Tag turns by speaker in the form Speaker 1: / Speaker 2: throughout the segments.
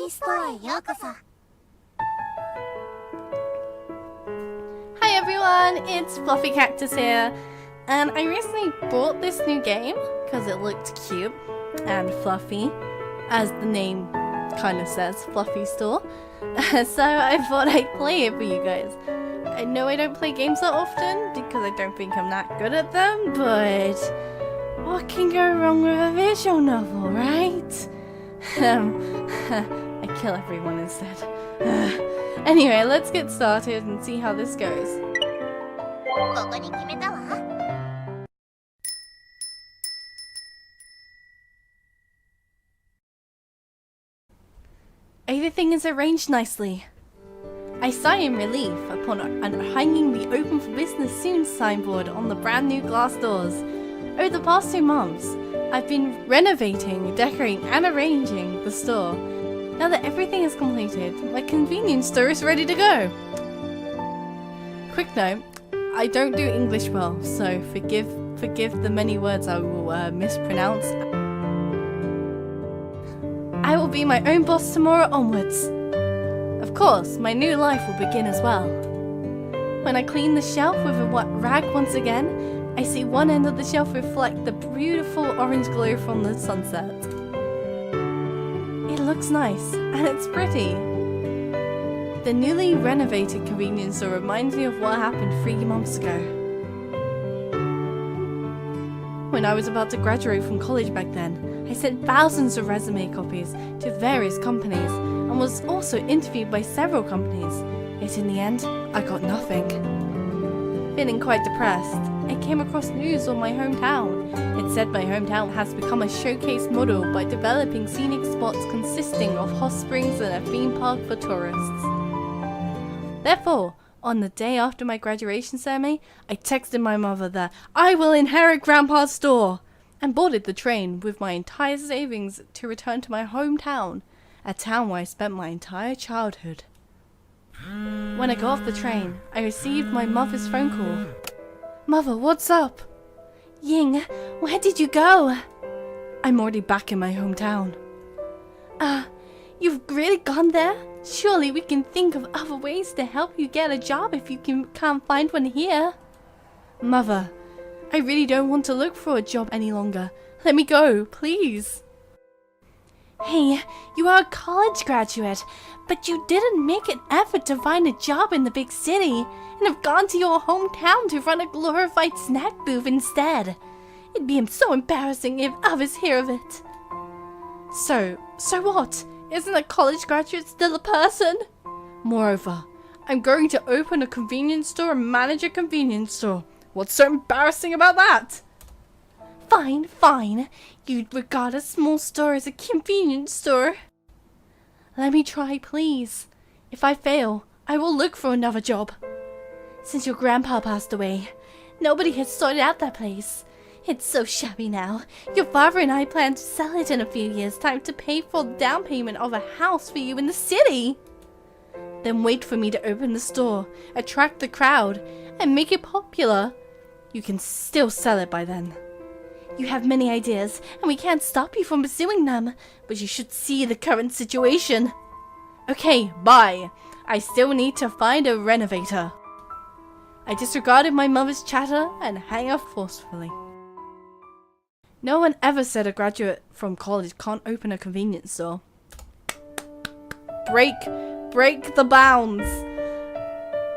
Speaker 1: Hi everyone, it's Fluffy Cactus here, and I recently bought this new game because it looked cute and fluffy, as the name kind of says, Fluffy Store. So I thought I'd play it for you guys. I know I don't play games that often because I don't think I'm that good at them, but what can go wrong with a visual novel, right? I kill everyone instead. Anyway, let's get started and see how this goes. Everything is arranged nicely. I sigh in relief upon hanging the Open for Business Soon signboard on the brand new glass doors. Over the past 2 months, I've been renovating, decorating and arranging the store. Now that everything is completed, my convenience store is ready to go. Quick note, I don't do English well, so forgive the many words I will mispronounce. I will be my own boss tomorrow onwards. Of course, my new life will begin as well. When I clean the shelf with a rag once again, I see one end of the shelf reflect the beautiful orange glow from the sunset. It looks nice, and it's pretty. The newly renovated convenience store reminds me of what happened 3 months ago. When I was about to graduate from college back then, I sent thousands of resume copies to various companies and was also interviewed by several companies, yet in the end, I got nothing. Feeling quite depressed, I came across news on my hometown. It said my hometown has become a showcase model by developing scenic spots consisting of hot springs and a theme park for tourists. Therefore, on the day after my graduation ceremony, I texted my mother that I will inherit Grandpa's store, and boarded the train with my entire savings to return to my hometown, a town where I spent my entire childhood. When I got off the train, I received my mother's phone call. Mother, what's up? Ying, where did you go? I'm already back in my hometown. You've really gone there? Surely we can think of other ways to help you get a job if you can't find one here. Mother, I really don't want to look for a job any longer. Let me go, please. Hey, you are a college graduate, but you didn't make an effort to find a job in the big city and have gone to your hometown to run a glorified snack booth instead. It'd be so embarrassing if others hear of it. So what? Isn't a college graduate still a person? Moreover, I'm going to open a convenience store and manage a convenience store. What's so embarrassing about that? Fine. You'd regard a small store as a convenience store. Let me try, please. If I fail, I will look for another job. Since your grandpa passed away, nobody has sorted out that place. It's so shabby now. Your father and I plan to sell it in a few years' time to pay for the down payment of a house for you in the city. Then wait for me to open the store, attract the crowd, and make it popular. You can still sell it by then. You have many ideas, and we can't stop you from pursuing them, but you should see the current situation. Okay, bye. I still need to find a renovator. I disregarded my mother's chatter and hang up forcefully. No one ever said a graduate from college can't open a convenience store. Break the bounds.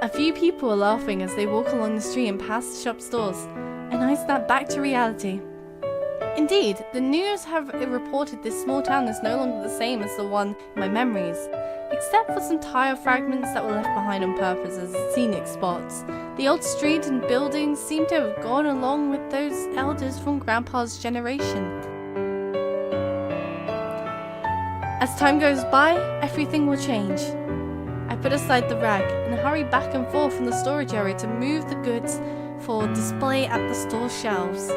Speaker 1: A few people are laughing as they walk along the street and pass the shop stores, and I snap back to reality. Indeed, the news have reported this small town is no longer the same as the one in my memories, except for some tire fragments that were left behind on purpose as scenic spots. The old street and buildings seem to have gone along with those elders from Grandpa's generation. As time goes by, everything will change. I put aside the rag and hurry back and forth from the storage area to move the goods for display at the store shelves.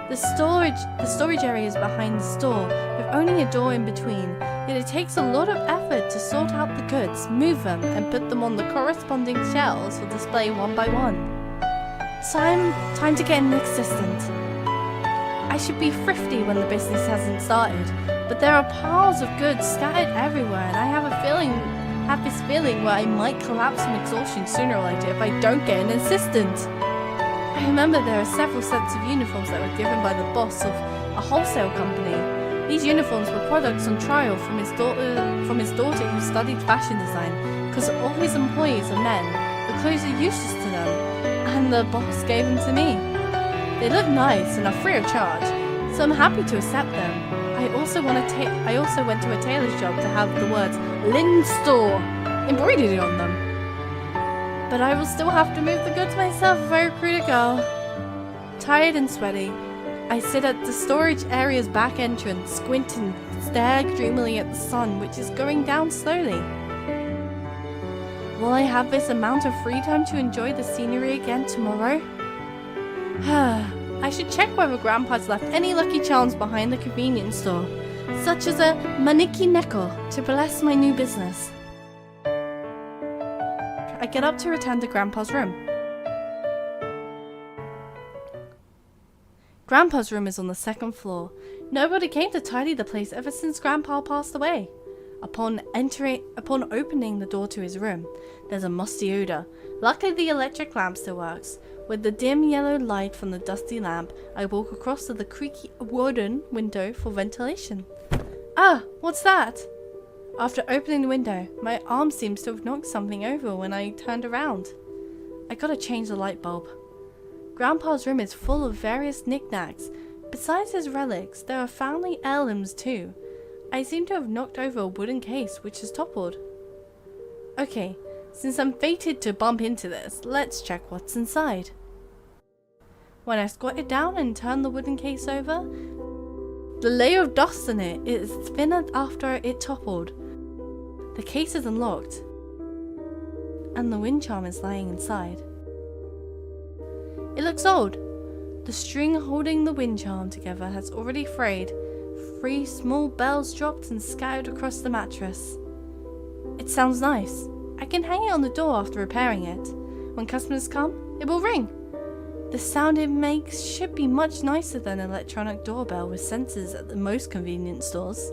Speaker 1: The storage area is behind the store, with only a door in between, yet it takes a lot of effort to sort out the goods, move them, and put them on the corresponding shelves for display one by one. Time to get an assistant. I should be thrifty when the business hasn't started, But there are piles of goods scattered everywhere, and I have this feeling where I might collapse from exhaustion sooner or later if I don't get an assistant. I remember there are several sets of uniforms that were given by the boss of a wholesale company. These uniforms were products on trial from his daughter who studied fashion design, because all his employees are men. The clothes are useless to them, and the boss gave them to me. They look nice and are free of charge, so I'm happy to accept them. I also went to a tailor's shop to have the words Lynn Store embroidered on them. But I will still have to move the goods myself if I recruit a girl. Tired and sweaty, I sit at the storage area's back entrance, squint and stare dreamily at the sun, which is going down slowly. Will I have this amount of free time to enjoy the scenery again tomorrow? I should check whether Grandpa's left any lucky charms behind the convenience store, such as a maniki neko to bless my new business. I get up to return to Grandpa's room. Grandpa's room is on the second floor. Nobody came to tidy the place ever since Grandpa passed away. Upon opening the door to his room, there's a musty odor. Luckily the electric lamp still works. With the dim yellow light from the dusty lamp, I walk across to the creaky wooden window for ventilation. Ah, what's that? After opening the window, my arm seems to have knocked something over when I turned around. I gotta change the light bulb. Grandpa's room is full of various knickknacks. Besides his relics, there are family heirlooms too. I seem to have knocked over a wooden case which has toppled. Okay, since I'm fated to bump into this, let's check what's inside. When I squatted down and turned the wooden case over, the layer of dust in it is thinner after it toppled. The case is unlocked, and the wind charm is lying inside. It looks old. The string holding the wind charm together has already frayed. 3 small bells dropped and scattered across the mattress. It sounds nice. I can hang it on the door after repairing it. When customers come, it will ring. The sound it makes should be much nicer than an electronic doorbell with sensors at the most convenience stores.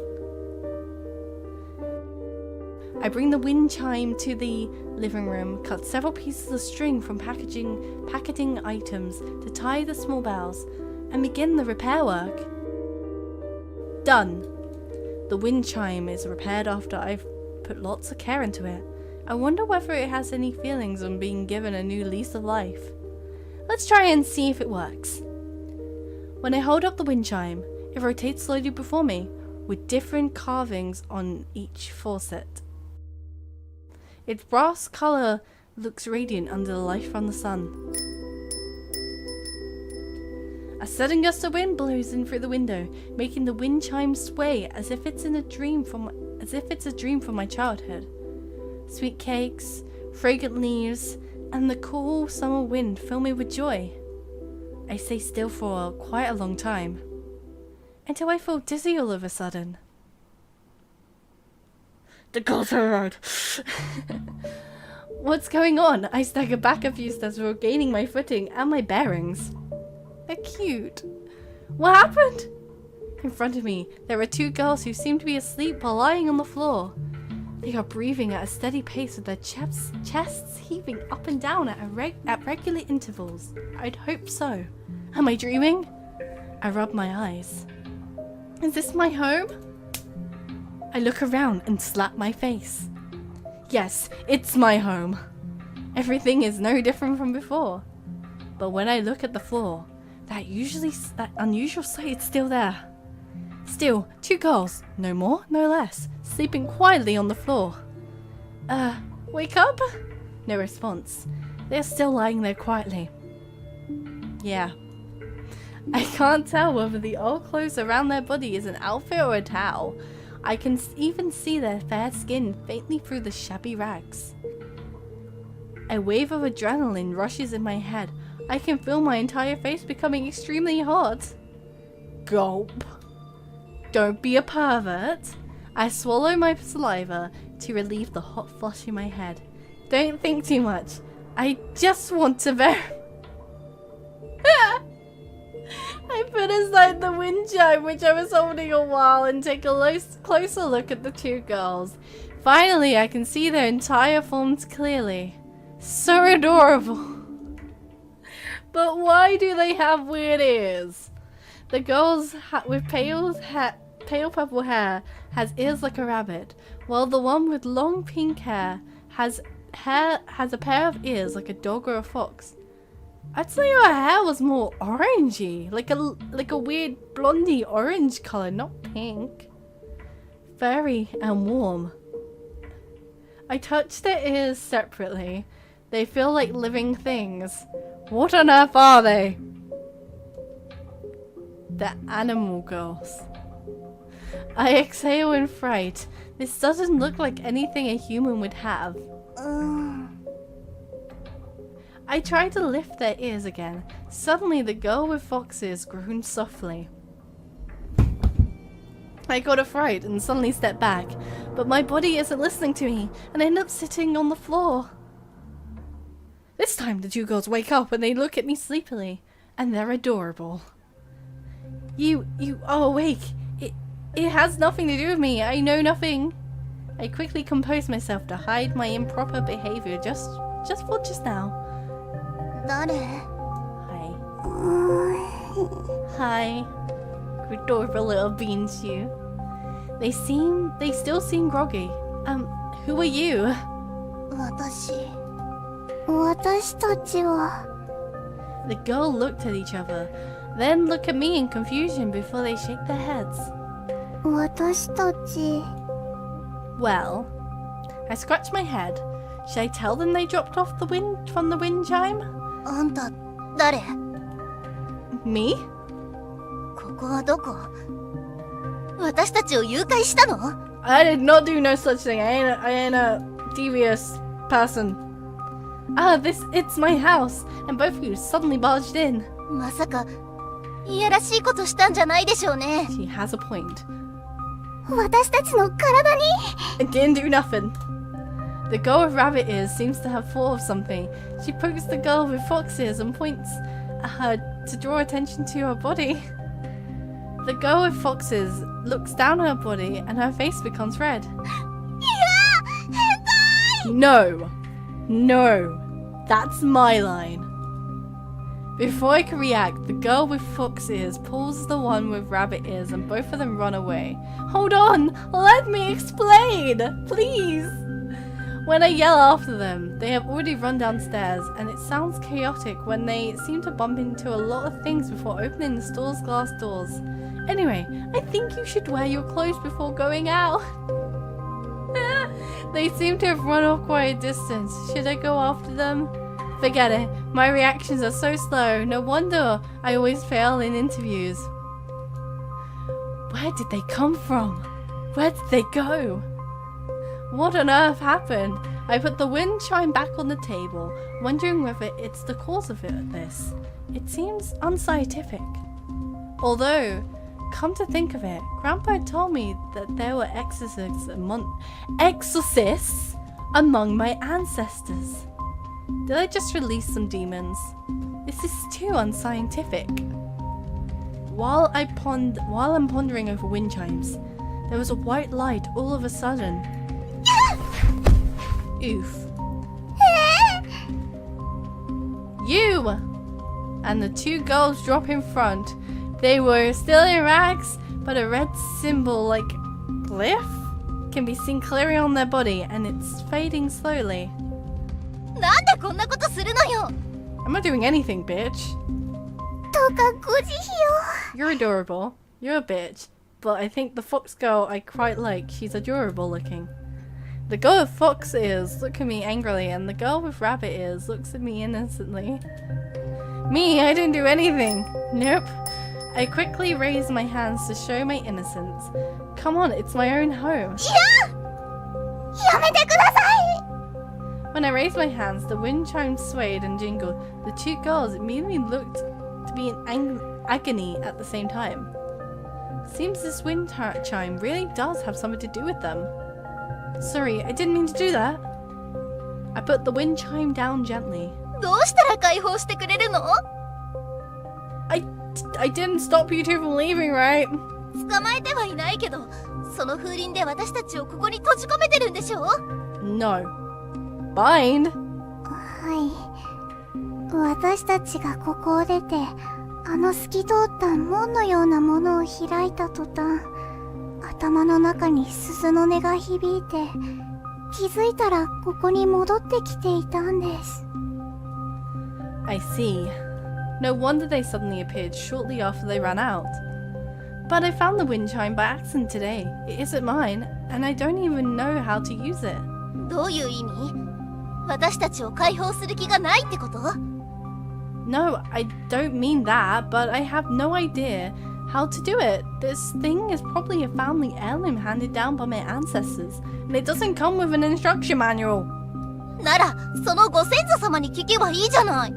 Speaker 1: I bring the wind chime to the living room, cut several pieces of string from packaging items to tie the small bells, and begin the repair work. Done! The wind chime is repaired after I've put lots of care into it. I wonder whether it has any feelings on being given a new lease of life. Let's try and see if it works. When I hold up the wind chime, it rotates slowly before me, with different carvings on each faucet. Its brass color looks radiant under the light from the sun. A sudden gust of wind blows in through the window, making the wind chime sway as if it's a dream from my childhood. Sweet cakes, fragrant leaves, and the cool summer wind fill me with joy. I stay still for quite a long time, until I feel dizzy all of a sudden. The girls are around. What's going on? I stagger back a few steps before gaining my footing and my bearings. They're cute. What happened? In front of me, there are 2 girls who seem to be asleep while lying on the floor. They are breathing at a steady pace with their chests heaving up and down at regular intervals. I'd hope so. Am I dreaming? I rub my eyes. Is this my home? I look around and slap my face. Yes, it's my home. Everything is no different from before. But when I look at the floor, that unusual sight is still there. Still, 2 girls, no more, no less, sleeping quietly on the floor. Wake up? No response. They're still lying there quietly. Yeah. I can't tell whether the old clothes around their body is an outfit or a towel. I can even see their fair skin faintly through the shabby rags. A wave of adrenaline rushes in my head. I can feel my entire face becoming extremely hot. Gulp. Don't be a pervert. I swallow my saliva to relieve the hot flush in my head. Don't think too much. I just want to I put aside the wind chime which I was holding a while and take a closer look at the two girls. Finally, I can see their entire forms clearly. So adorable. But why do they have weird ears? The girls with pale purple hair has ears like a rabbit, while the one with long pink hair has a pair of ears like a dog or a fox. I'd say her hair was more orangey, like a weird blondie orange color, not pink. Furry and warm. I touched their ears separately. They feel like living things. What on earth are they? The animal girls. I exhale in fright. This doesn't look like anything a human would have. I try to lift their ears again. Suddenly the girl with fox ears groaned softly. I got a fright and suddenly stepped back, but my body isn't listening to me and I end up sitting on the floor. This time the two girls wake up and they look at me sleepily, and they're adorable. You are awake. It has nothing to do with me. I know nothing. I quickly compose myself to hide my improper behavior just for just now. Hi. Hi. Adorable little beans you. They still seem groggy. Who are you?
Speaker 2: 私たちは
Speaker 1: The girl looked at each other, then look at me in confusion before they shake their heads.
Speaker 2: 私たち
Speaker 1: Well, I scratched my head. Should I tell them they dropped off from the wind chime?
Speaker 2: あんた誰
Speaker 1: Me?
Speaker 2: ここはどこ私たちを誘拐したの
Speaker 1: I did not do no such thing. I ain't a devious person. It's my house, and both of you suddenly barged in.
Speaker 2: まさかいやらしいことしたんじゃないでしょうね
Speaker 1: She has a point.
Speaker 2: 私たちの体に
Speaker 1: I didn't do nothing. The girl with rabbit ears seems to have thought of something. She pokes the girl with fox ears and points at her to draw attention to her body. The girl with fox ears looks down her body and her face becomes red. No, that's my line. Before I can react, the girl with fox ears pulls the one with rabbit ears and both of them run away. Hold on, let me explain, please. When I yell after them, they have already run downstairs and it sounds chaotic when they seem to bump into a lot of things before opening the store's glass doors. Anyway, I think you should wear your clothes before going out. They seem to have run off quite a distance. Should I go after them? Forget it. My reactions are so slow. No wonder I always fail in interviews. Where did they come from? Where did they go? What on earth happened? I put the wind chime back on the table, wondering whether it's the cause of this. It seems unscientific. Although, come to think of it, Grandpa told me that there were exorcists among my ancestors. Did I just release some demons? This is too unscientific. While I'm pondering over wind chimes, there was a white light all of a sudden. Oof. You! And the two girls drop in front. They were still in rags, but a red symbol like glyph can be seen clearly on their body and it's fading slowly.
Speaker 2: なんでこんなことするのよ
Speaker 1: I'm not doing anything, bitch.
Speaker 2: どうかご慈悲
Speaker 1: You're adorable. You're a bitch. But I think the fox girl I quite like. She's adorable looking. The girl with fox ears look at me angrily and the girl with rabbit ears looks at me innocently. Me, I didn't do anything. Nope. I quickly raise my hands to show my innocence. Come on, it's my own home.
Speaker 2: やめてください
Speaker 1: When I raised my hands, the wind chimes swayed and jingled. The two girls immediately looked to be in agony at the same time. Seems this wind chime really does have something to do with them. Sorry, I didn't mean to do that. I put the wind chime down gently.
Speaker 2: どうしたら解放してくれるの
Speaker 1: I didn't stop you two from leaving, right?
Speaker 2: 捕まえてはいないけど、その風鈴で私たちをここに閉じ込めてるんでしょ？
Speaker 1: No. Bind?
Speaker 3: はい。私たちがここを出て、あの透き通った門のようなものを開いた途端、頭の中に鈴の音が響いて、気づいたらここに戻ってきていたんです。
Speaker 1: I see. No wonder they suddenly appeared shortly after they ran out. But I found the wind chime by accident today. It isn't mine, and I don't even know how to use it.
Speaker 2: どういう意味？私たちを解放する気がないってこと？
Speaker 1: No, I don't mean that, but I have no idea how to do it. This thing is probably a family heirloom handed down by my ancestors, and it doesn't come with an instruction manual.
Speaker 2: なら、そのご先祖様に聞けばいいじゃない。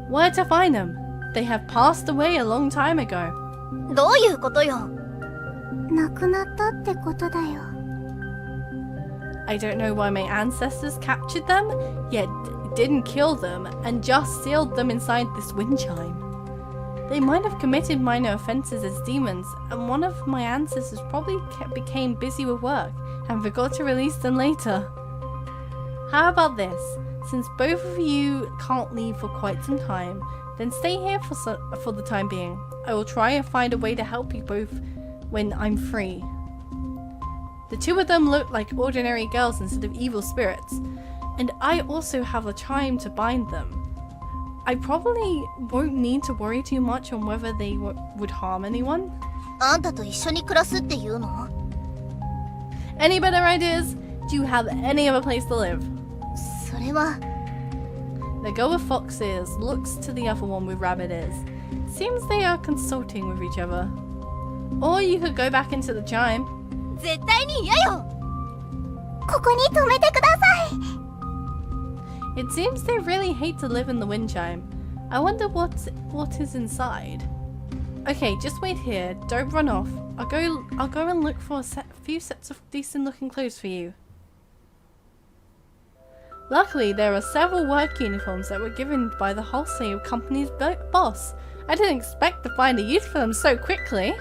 Speaker 1: Where to find them? They have passed away a long time ago.
Speaker 2: どういうことよ？
Speaker 3: 亡くなったってことだよ。
Speaker 1: I don't know why my ancestors captured them, yet didn't kill them, and just sealed them inside this wind chime. They might have committed minor offenses as demons, and one of my ancestors probably became busy with work and forgot to release them later. How about this? Since both of you can't leave for quite some time, then stay here for the time being. I will try and find a way to help you both when I'm free. The two of them look like ordinary girls instead of evil spirits, and I also have a chime to bind them. I probably won't need to worry too much on whether they would harm anyone.
Speaker 2: あんたと一緒に暮らすっていうの？
Speaker 1: Any better ideas? Do you have any other place to live?
Speaker 2: それは。
Speaker 1: The girl with fox ears looks to the other one with rabbit ears. Seems they are consulting with each other. Or you could go back into the chime.
Speaker 2: 絶対に嫌よ！
Speaker 3: ここに止めてください。
Speaker 1: It seems they really hate to live in the wind chime. I wonder what is inside. Okay, just wait here. Don't run off. I'll go and look for a few sets of decent looking clothes for you. Luckily, there are several work uniforms that were given by the wholesale company's boss. I didn't expect to find a use for them so quickly.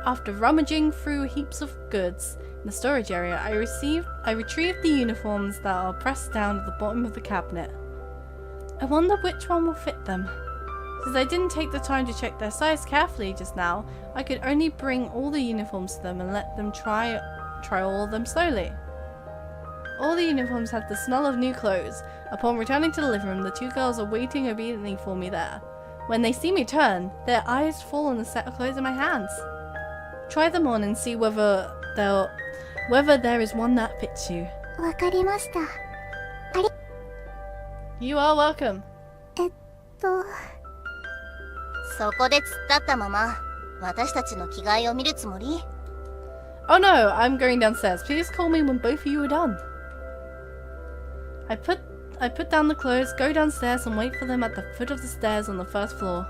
Speaker 1: After rummaging through heaps of goods in the storage area, I retrieved the uniforms that are pressed down at the bottom of the cabinet. I wonder which one will fit them. Since I didn't take the time to check their size carefully just now, I could only bring all the uniforms to them and let them try all of them slowly. All the uniforms have the smell of new clothes. Upon returning to the living room, the two girls are waiting obediently for me there. When they see me turn, their eyes fall on the set of clothes in my hands. Try them on and see whether there is one that fits you.
Speaker 3: わかりました。
Speaker 1: You are welcome.
Speaker 2: そこで突っ立ったまま、私たちの着替えを見るつもり？
Speaker 1: Oh no, I'm going downstairs. Please call me when both of you are done. I put down the clothes, go downstairs and wait for them at the foot of the stairs on the first floor.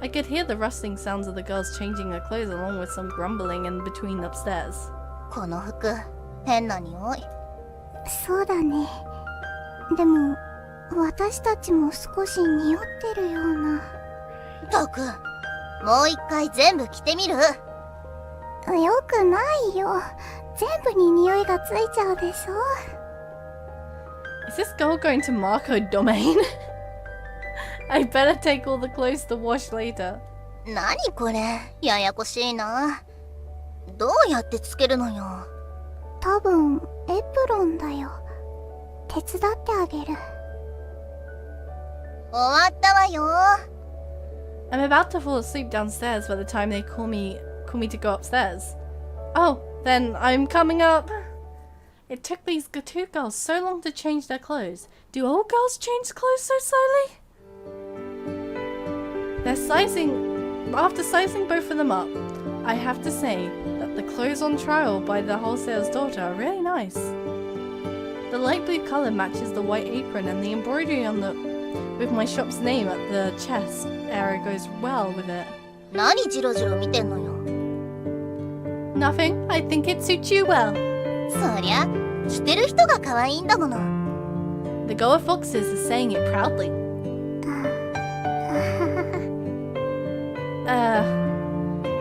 Speaker 1: I could hear the rustling sounds of the girls changing their clothes along with some grumbling in between upstairs.
Speaker 2: この服、変な匂い。
Speaker 3: そうだね。でも、私たちも少し匂ってるような。
Speaker 2: ったく、もう一回全部着てみる？
Speaker 3: よくないよ。全部に匂いがついちゃうでしょ。
Speaker 1: Is this girl going to mark her domain? I better take all the clothes to wash later.
Speaker 2: 何これ、ややこしいな。どうやってつけるのよ。
Speaker 3: 多分、エプロンだよ。手伝ってあげる。
Speaker 2: 終わったわよ。
Speaker 1: I'm about to fall asleep downstairs by the time they call me to go upstairs. Oh, then I'm coming up. It took these two girls so long to change their clothes. Do all girls change clothes so slowly? After sizing both of them up, I have to say that the clothes on trial by the wholesale's daughter are really nice. The light blue colour matches the white apron, and the embroidery with my shop's name at the chest area goes well with it.
Speaker 2: 何ジロジロ見てんのよ。
Speaker 1: Nothing. I think it suits you well.
Speaker 2: そりゃ、着てる人が可愛いんだもの。
Speaker 1: The girl with foxes is saying it proudly.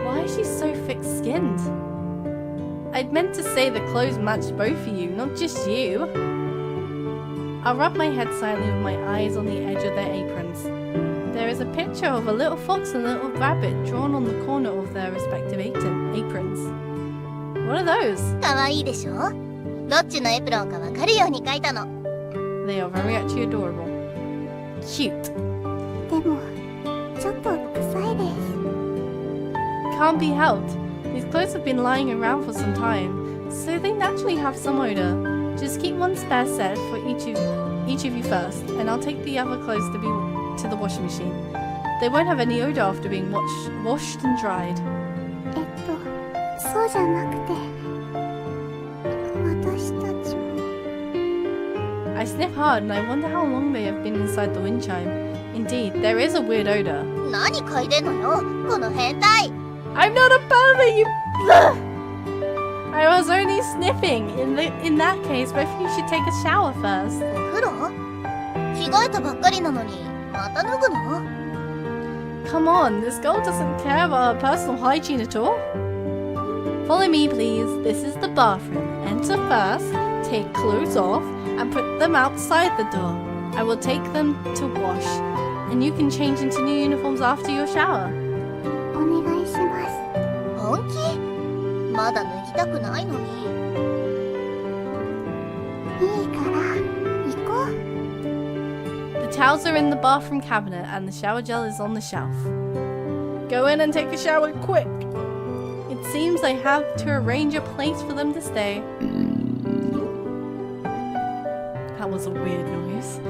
Speaker 1: Why is she so thick-skinned? I'd meant to say the clothes matched both of you, not just you. I'll rub my head silently with my eyes on the edge of their aprons. There is a picture of a little fox and a little rabbit drawn on the corner of their respective aprons. What are those?
Speaker 2: かわいいでしょ？どっちのエプロンかわかるように描いたの。
Speaker 1: They are very actually adorable. Cute.
Speaker 3: でもちょっと臭いです。
Speaker 1: Can't be helped. These clothes have been lying around for some time, so they naturally have some odor. Just keep one spare set for each of you first, and I'll take the other clothes to the washing machine. They won't have any odor after being washed and dried.
Speaker 3: そうじゃなくて私たちも。
Speaker 1: I sniff hard and I wonder how long they have been inside the wind chime. Indeed, there is a weird odor.
Speaker 2: 何嗅いでんのよ、この変態。
Speaker 1: I'm not a pervert, you. I was only sniffing. In that case, both of you should take a shower first.
Speaker 2: お風呂？着替えたばっかりなのにまた脱ぐの？
Speaker 1: Come on, this girl doesn't care about her personal hygiene at all. Follow me, please. This is the bathroom. Enter first, take clothes off, and put them outside the door. I will take them to wash, and you can change into new uniforms after your shower.
Speaker 3: お願いします。
Speaker 2: 本気？まだ脱ぎたくないのに。
Speaker 3: いいから行こう。
Speaker 1: The towels are in the bathroom cabinet, and the shower gel is on the shelf. Go in and take a shower quick. It seems I have to arrange a place for them to stay. That was a weird noise.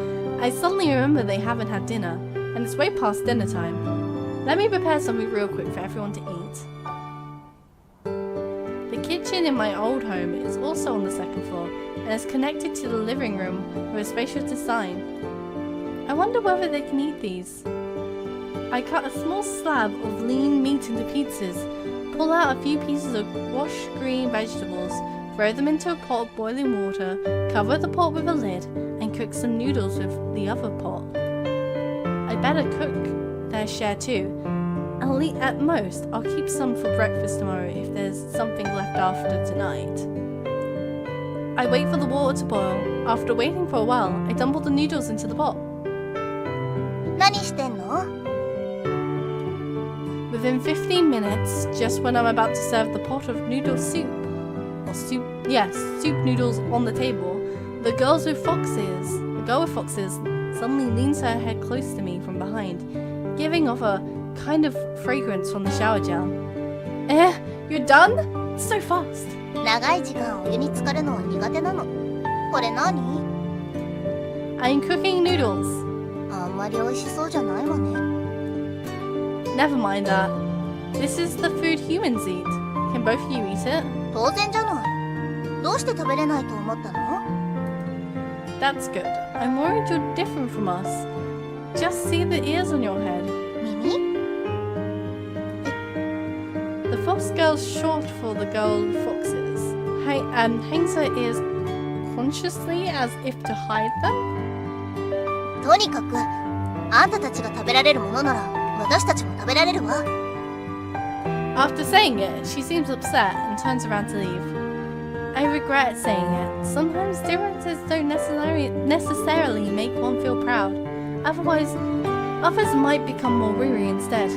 Speaker 1: I suddenly remember they haven't had dinner, and it's way past dinner time. Let me prepare something real quick for everyone to eat. The kitchen in my old home is also on the second floor, and is connected to the living room with a spacious design. I wonder whether they can eat these. I cut a small slab of lean meat into pieces, pull out a few pieces of washed green vegetables, throw them into a pot of boiling water, cover the pot with a lid, and cook some noodles with the other pot. I better cook their share too. At most, I'll keep some for breakfast tomorrow if there's something left after tonight. I wait for the water to boil. After waiting for a while, I dump all the noodles into the pot.
Speaker 2: 何してんの？
Speaker 1: Within 15 minutes, just when I'm about to serve the pot of noodle soup, soup noodles on the table, the girl with foxes suddenly leans her head close to me from behind, giving off a kind of fragrance from the shower gel. You're done? It's so fast.
Speaker 2: 長い時間お湯に浸かるのは苦手なの。これ何？
Speaker 1: I'm cooking noodles.
Speaker 2: あんまり美味しそうじゃないわね。
Speaker 1: Never mind that. This is the food humans eat. Can both of you eat it?
Speaker 2: 当然じゃない。どうして食べれないと思ったの？
Speaker 1: That's good. I'm worried you're different from us. Just see the ears on your head.
Speaker 2: 耳？
Speaker 1: The fox girl's short for the girl with foxes, and hangs her ears consciously as if to hide them.
Speaker 2: とにかく、あんたたちが食べられるものなら、私たちも食べられるわ。
Speaker 1: After saying it, she seems upset and turns around to leave. I regret saying it. Sometimes differences don't necessarily make one feel proud. Otherwise, others might become more weary instead.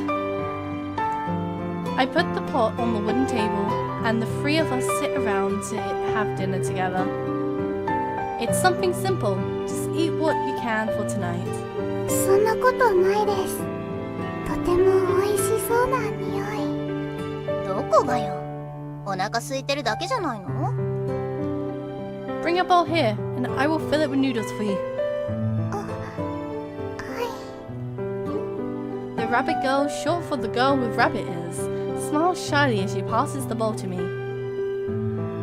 Speaker 1: I put the pot on the wooden table, and the three of us sit around to have dinner together. It's something simple. Just eat what you can for tonight.
Speaker 3: そんなことないです。とても美味しそうな匂い。
Speaker 2: どこがよ。お腹空いてるだけじゃないの？
Speaker 1: Bring a bowl here, and I will fill it with noodles for you.
Speaker 3: はい。
Speaker 1: The rabbit girl, short for the girl with rabbit ears, smiles shyly as she passes the bowl to me.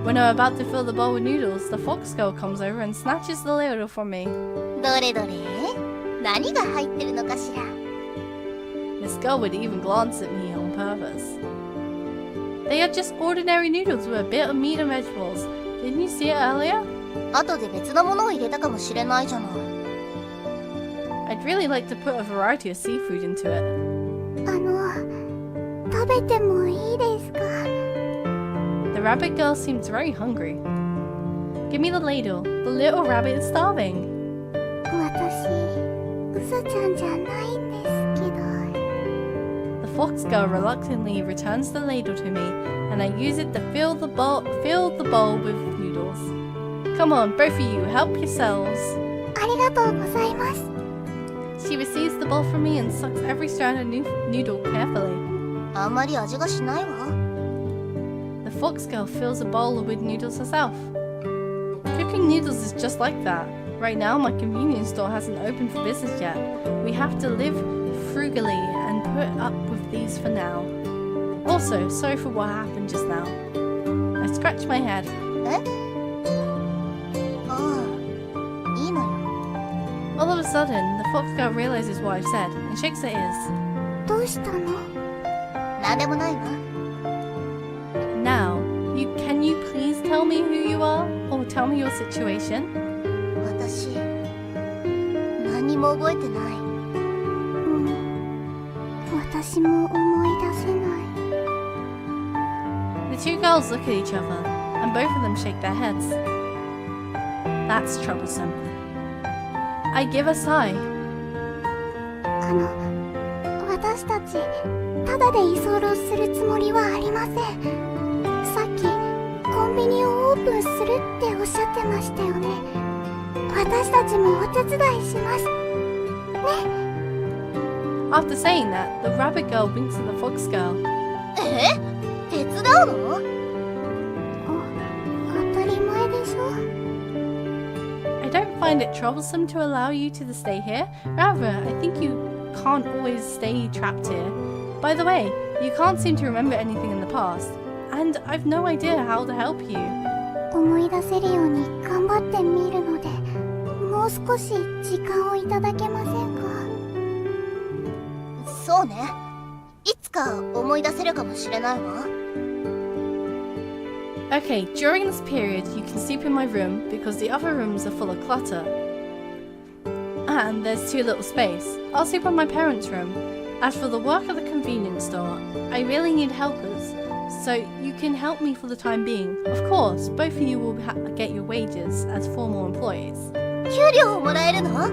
Speaker 1: When I'm about to fill the bowl with noodles, the fox girl comes over and snatches the ladle from me.
Speaker 2: どれどれ？何が入ってるのかしら？
Speaker 1: This girl would even glance at me on purpose. They are just ordinary noodles with a bit of meat and vegetables. Didn't you see it earlier?
Speaker 2: 後で別のものを入れたかもしれないじゃない。
Speaker 1: I'd really like to put a variety of seafood into it.
Speaker 3: 食べてもいいですか？
Speaker 1: The rabbit girl seems very hungry. Give me the ladle. The little rabbit is starving.
Speaker 3: 私、うさちゃんじゃないんですけど。
Speaker 1: The fox girl reluctantly returns the ladle to me, and I use it to fill the bowl with noodles. Come on, both of you, help yourselves.
Speaker 3: ありがとうございます。
Speaker 1: She receives the bowl from me and sucks every strand of noodle carefully.
Speaker 2: あんまり味がしないわ。
Speaker 1: The fox girl fills a bowl with noodles herself. Cooking noodles is just like that. Right now, my convenience store hasn't opened for business yet. We have to live frugally and put up with these for now. Also, sorry for what happened just now. I scratched my head.
Speaker 2: ああ、いいのよ。
Speaker 1: All of a sudden, the fox girl realizes what I've said and shakes her ears.
Speaker 3: どうしたの？
Speaker 2: なんでもないわ。
Speaker 1: Now, can you please tell me who you are or tell me your situation?
Speaker 2: 私、何にも覚えてない。
Speaker 3: 私も思い出せない。
Speaker 1: The two girls look at each other, and both of them shake their heads. That's troublesome. I give a sigh.
Speaker 3: 私たち、ただで居候するつもりはありません。さっき、コンビニをオープンするっておっしゃってましたよね。私たちもお手伝いします。ね。
Speaker 1: After saying that, the rabbit girl winks at the fox girl.
Speaker 2: 手伝うの？
Speaker 3: 当たり前でしょ。
Speaker 1: I don't find it troublesome to allow you to stay here. Rather, I think you can't always stay trapped here. By the way, you can't seem to remember anything in the past, and I've no idea how to help you.
Speaker 3: 思い出せるように頑張ってみるので、もう少し時間をいただけませんか？
Speaker 2: そうね。いつか思い出せるかもしれないわ。
Speaker 1: Okay, during this period, you can sleep in my room because the other rooms are full of clutter. And there's too little space. I'll sleep in my parents' room. As for the work at the convenience store, I really need helpers, so you can help me for the time being. Of course, both of you will get your wages as formal employees.
Speaker 2: 給料をもらえるの？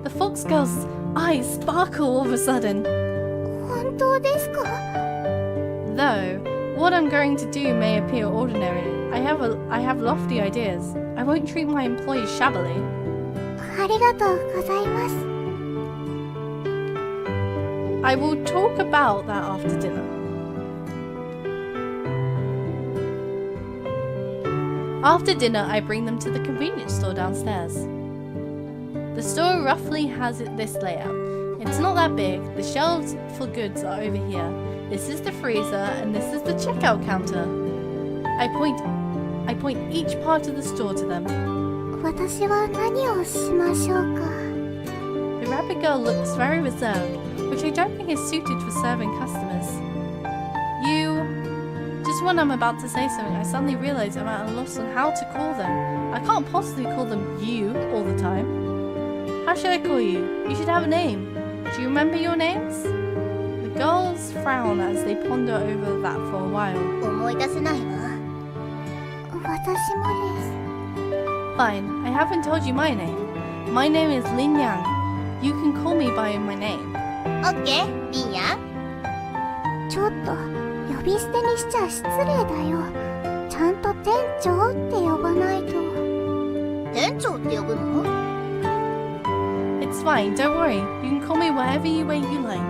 Speaker 1: The fox girl's eyes sparkle all of a sudden.
Speaker 3: 本当ですか？
Speaker 1: Though, what I'm going to do may appear ordinary, I have lofty ideas. I won't treat my employees shabbily.
Speaker 3: ありがとうございます。
Speaker 1: I will talk about that after dinner. After dinner, I bring them to the convenience store downstairs. The store roughly has this layout. It's not that big. The shelves for goods are over here. This is the freezer, and this is the checkout counter. I point each part of the store to them.
Speaker 3: 私は何をしましょうか？
Speaker 1: The rabbit girl looks very reserved, which I don't think is suited for serving customers. Just when I'm about to say something, I suddenly realize I'm at a loss on how to call them. I can't possibly call them you all the time. How should I call you? You should have a name. Do you remember your names? The girls frown as they ponder over that for a while.
Speaker 2: 思い出せないわ。
Speaker 3: 私もです。
Speaker 1: Fine, I haven't told you my name. My name is Lin Yang. You can call me by my name.
Speaker 2: オッケー、リンヤ。
Speaker 3: ちょっと呼び捨てにしちゃ失礼だよ。ちゃんと店長って呼ばないと。
Speaker 2: 店長って呼ぶの？
Speaker 1: It's fine, don't worry. You can call me whatever way you like.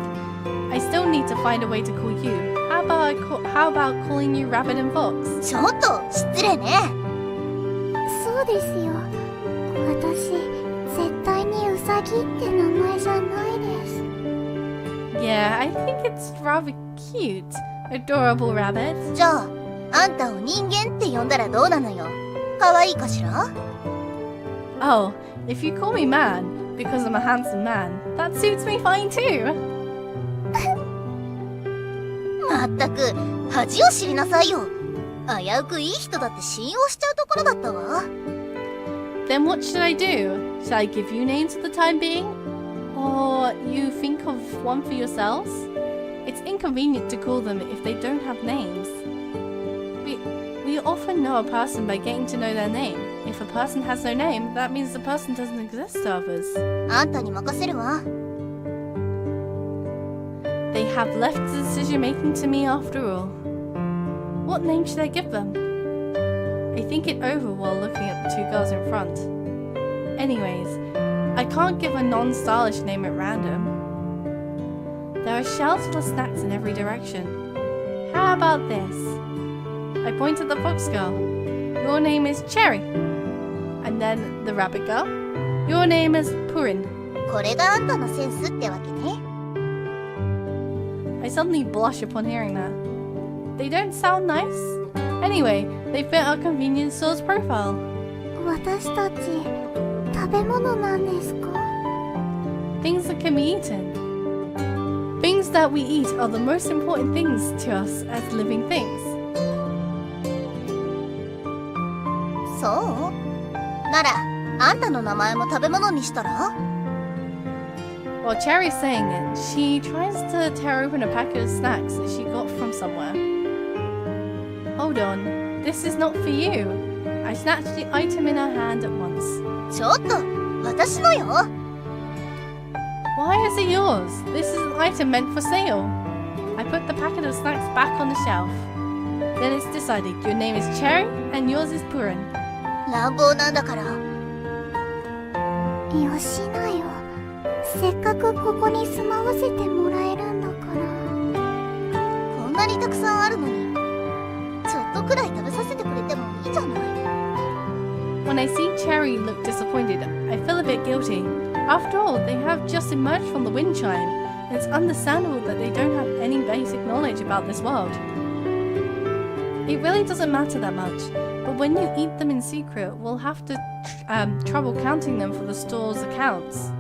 Speaker 1: I still need to find a way to call you. How about calling you Rabbit and Fox?
Speaker 2: ちょっと失礼ね。
Speaker 3: そうですよ。私、絶対にウサギって名前じゃないです。
Speaker 1: Yeah, I think it's rather cute. Adorable rabbit.
Speaker 2: じゃあ、あんたを人間って呼んだらどうなのよ。可愛いかしら？
Speaker 1: Oh, if you call me man because I'm a handsome man, that suits me fine too.
Speaker 2: まったく恥を知りなさいよ。危うくいい人だって信用しちゃうところだったわ。
Speaker 1: Then what should I do? Should I give you names for the time being? Or you think of one for yourselves? It's inconvenient to call them if they don't have names. We often know a person by getting to know their name. If a person has no name, that means the person doesn't exist to others.
Speaker 2: あんたに任せるわ。
Speaker 1: They have left the decision making to me after all. What name should I give them? I think it over while looking at the two girls in front. Anyways, I can't give a non-stylish name at random. There are shelves full of snacks in every direction. How about this? I point at the fox girl. Your name is Cherry. And then the rabbit girl. Your name is Purin.
Speaker 2: これがあんたのセンスってわけね。
Speaker 1: I suddenly blush upon hearing that. They don't sound nice. Anyway, they fit our convenience store's profile.
Speaker 3: 私たち食べ物なんですか？
Speaker 1: Things that can be eaten. Things that we eat are the most important things to us as living things.
Speaker 2: そうなら、あんたの名前も食べ物にしたら？
Speaker 1: While Cherry's saying it, she tries to tear open a packet of snacks that she got from somewhere. Hold on, this is not for you. I snatched the item in her hand at once.
Speaker 2: ちょっと、私のよ。
Speaker 1: Why is it yours? This is an item meant for sale. I put the packet of snacks back on the shelf. Then it's decided your name is Cherry and yours is Purin.
Speaker 2: 乱暴なんだから。
Speaker 3: よしなよ。せっかくここに住まわせてもらえるんだから。
Speaker 2: こんなにたくさんあるのに、ちょっとくらい食べさせてくれてもいいじゃない。
Speaker 1: When I see Cherry look disappointed, I feel a bit guilty. After all, they have just emerged from the wind chime, and it's understandable that they don't have any basic knowledge about this world. It really doesn't matter that much, but when you eat them in secret, we'll have to trouble counting them for the store's accounts.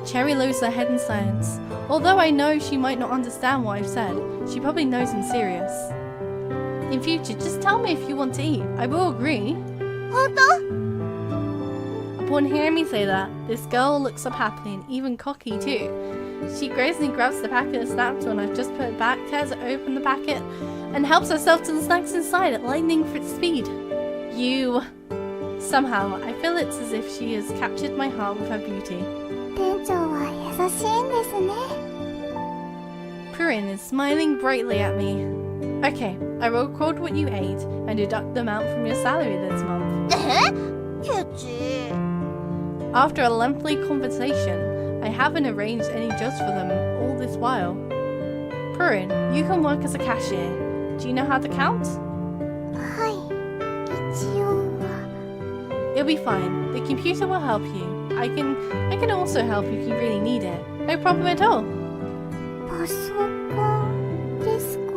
Speaker 1: Cherry lowers her head in silence. Although I know she might not understand what I've said, she probably knows I'm serious. In future, just tell me if you want to eat. I will agree.
Speaker 2: 本当？
Speaker 1: Upon hearing me say that, this girl looks up happily and even cocky too. She gracefully grabs the packet of snacks when I've just put it back, tears open the packet, and helps herself to the snacks inside at lightning speed. You... Somehow, I feel it's as if she has captured my heart with her beauty.
Speaker 3: 店長は優しいんですね。
Speaker 1: Purin is smiling brightly at me. Okay, I will record what you ate and deduct the amount from your salary this month.
Speaker 2: ケチ。
Speaker 1: After a lengthy conversation, I haven't arranged any jobs for them all this while. Purin, you can work as a cashier. Do you know how to count?
Speaker 3: はい。一応は。
Speaker 1: It'll be fine. The computer will help you. I can also help if you really need it. No problem at all.
Speaker 3: パソコンですか？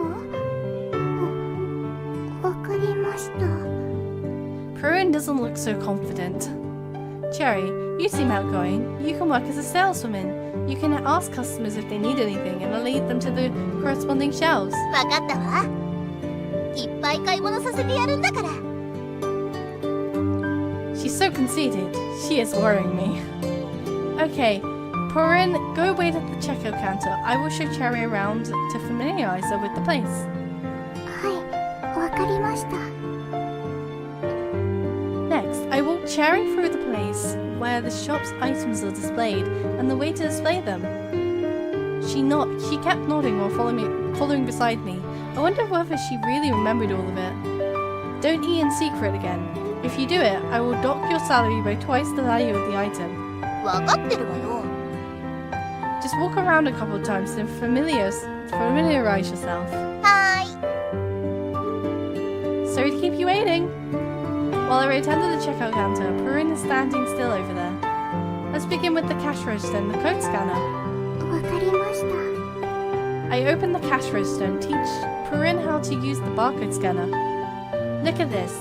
Speaker 3: わかりました。
Speaker 1: Purin doesn't look so confident. Cherry, you seem outgoing. You can work as a saleswoman. You can ask customers if they need anything and lead them to the corresponding shelves.
Speaker 2: わかったわ。いっぱい買い物させてやるんだから。
Speaker 1: She's so conceited. She is worrying me. Okay, Purin, go wait at the checkout counter. I will show Cherry around to familiarize her with the place.
Speaker 3: はい、わかりました。
Speaker 1: Next, I walk Cherry through the place where the shop's items are displayed and the way to display them. She kept nodding while following beside me. I wonder whether she really remembered all of it. Don't eat in secret again. If you do it, I will dock your salary by twice the value of the item.
Speaker 2: わかってるわよ。
Speaker 1: Just walk around a couple of times to familiarize yourself.
Speaker 2: はーい。
Speaker 1: Sorry to keep you waiting. While I return to the checkout counter, Purin is standing still over there. Let's begin with the cash register and the code scanner.
Speaker 3: わかりました。
Speaker 1: I open the cash register and teach Purin how to use the barcode scanner. Look at this.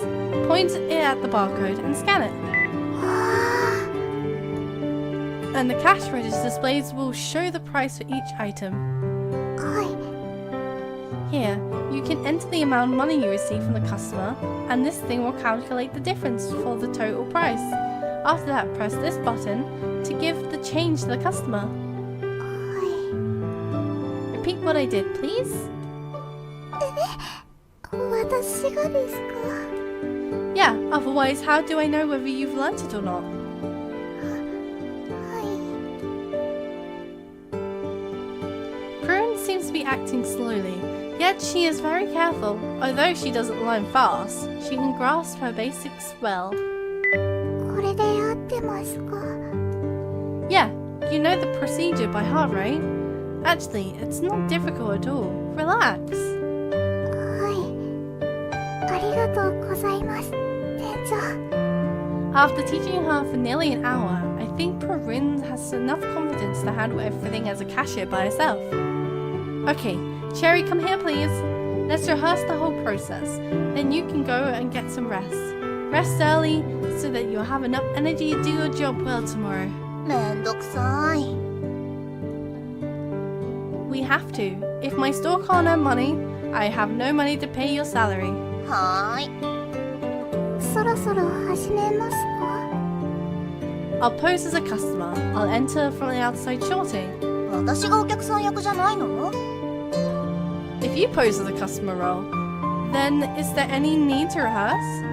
Speaker 1: Point it at the barcode and scan it.
Speaker 3: わ
Speaker 1: And the cash register displays will show the price for each item.
Speaker 3: あ、はい。
Speaker 1: Here, you can enter the amount of money you receive from the customer, and this thing will calculate the difference for the total price. After that, press this button to give the change to the customer.
Speaker 3: はい。
Speaker 1: repeat what I did, please?
Speaker 3: 私がですか？
Speaker 1: Yeah, otherwise how do I know whether you've learnt it or not?
Speaker 3: はい。
Speaker 1: Prune seems to be acting slowly, yet she is very careful. Although she doesn't learn fast, she can grasp her basics well.
Speaker 3: これで合ってますか？
Speaker 1: Yeah, you know the procedure by heart, right? Actually, it's not difficult at all. Relax.
Speaker 3: はい。ありがとうございます、店長。
Speaker 1: After teaching her for nearly an hour, I think Prune has enough confidence to handle everything as a cashier by herself. Okay, Cherry, come here please. Let's rehearse the whole process. Then you can go and get some rest. Rest early so that you'll have enough energy to do your job well tomorrow.
Speaker 2: めんどくさい。
Speaker 1: We have to. If my store can't earn money, I have no money to pay your salary.
Speaker 2: はーい。
Speaker 3: そろそろ始めますか？
Speaker 1: I'll pose as a customer. I'll enter from the outside shortly.
Speaker 2: 私がお客さん役じゃないの？
Speaker 1: If you pose as a customer role, then is there any need to rehearse?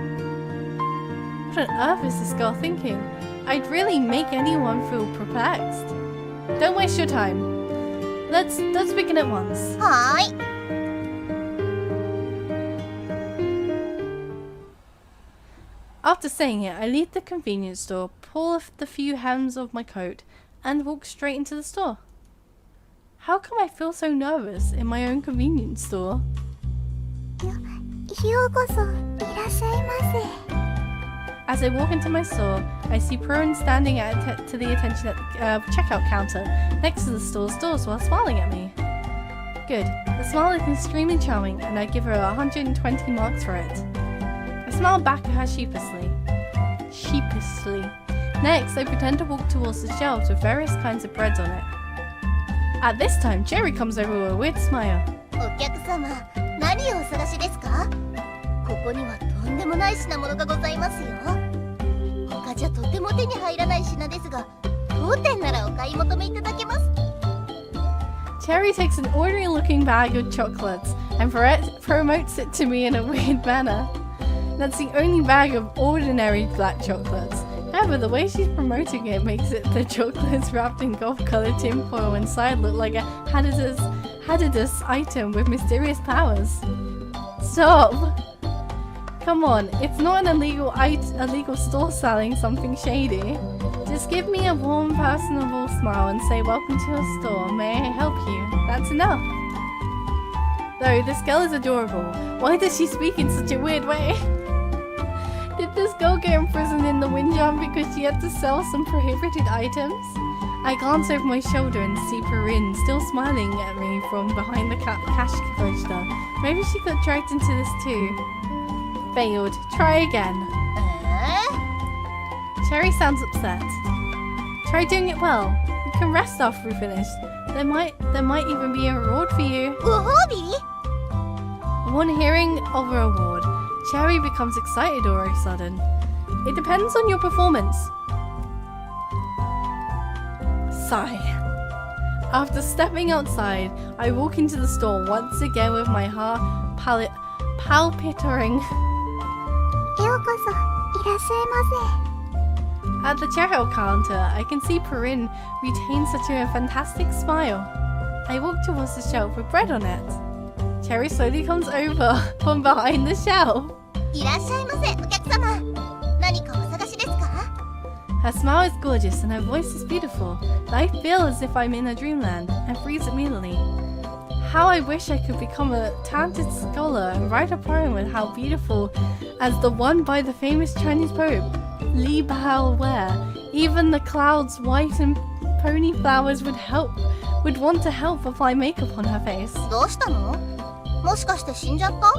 Speaker 1: What on earth is this girl thinking? I'd really make anyone feel perplexed. Don't waste your time. Let's begin at once.
Speaker 2: はーい。
Speaker 1: After saying it, I leave the convenience store, pull off the few hems of my coat, and walk straight into the store. How come I feel so nervous in my own convenience store?
Speaker 3: ようこそいらっしゃいませ。
Speaker 1: As I walk into my store, I see Prune standing to the attention at the checkout counter next to the store's doors while smiling at me. Good. The smile is extremely charming, and I give her 120 marks for it. I smile back at her sheepishly. Next, I pretend to walk towards the shelves with various kinds of breads on it. At this time, Cherry comes over with a weird smile.
Speaker 2: お客様、何をお探しですか？ここにはとんでもない品物がございますよ。他じゃとても手に入らない品ですが、当店ならお買い求めいただけます。
Speaker 1: Cherry takes an ordinary-looking bag of chocolates and promotes it to me in a weird manner. That's the only bag of ordinary black chocolates. However, the way she's promoting it makes the chocolates wrapped in gold-colored tinfoil inside look like a hazardous item with mysterious powers. Stop! Come on, it's not an illegal store selling something shady. Just give me a warm, personable smile and say welcome to your store. May I help you? That's enough. Though this girl is adorable, why does she speak in such a weird way? Did this girl get imprisoned in the wind jam because she had to sell some prohibited items? I glance over my shoulder and see Perrin still smiling at me from behind the cash register. Maybe she got dragged into this too. Failed. Try again. Cherry sounds upset. Try doing it well. You can rest after we finish. There might even be a reward for you.
Speaker 2: ご褒美？
Speaker 1: Upon hearing of a reward, Cherry becomes excited all of a sudden. It depends on your performance. Sigh. After stepping outside, I walk into the store once again with my heart palpitating.
Speaker 3: ようこそいらっしゃいませ。
Speaker 1: At the checkout counter, I can see Perrin retain such a fantastic smile. I walk towards the shelf with bread on it. Cherry slowly comes over from behind the shelf.
Speaker 2: いらっしゃいませ、お客様。何かお探しですか？
Speaker 1: Her smile is gorgeous and her voice is beautiful. I feel as if I'm in a dreamland and freeze immediately. How I wish I could become a talented scholar and write a poem with how beautiful as the one by the famous Chinese poet Li Bao'er. Even the clouds, white and pony flowers would want to help apply makeup on her face.
Speaker 2: どうしたの？もしかして死んじゃった？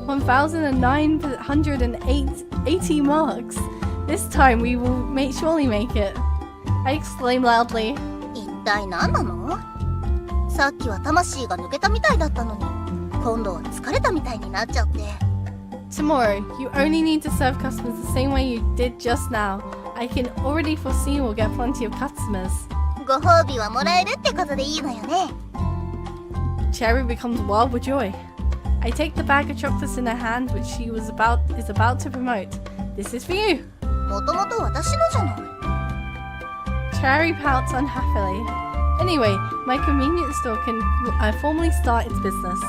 Speaker 1: 1,980 marks. This time we will surely make it. I exclaim loudly.
Speaker 2: 一体何なの？さっきは魂が抜けたみたいだったのに、今度は疲れたみたいになっちゃって。
Speaker 1: Tomorrow, you only need to serve customers the same way you did just now. I can already foresee we'll get plenty of customers.
Speaker 2: ご褒美はもらえるってことでいいのよね。
Speaker 1: Cherry becomes wild with joy. I take the bag of chocolates in her hand, which she is about to promote. This is for you.
Speaker 2: もともと私のじゃない。
Speaker 1: Cherry pouts unhappily. Anyway, my convenience store can formally start its business.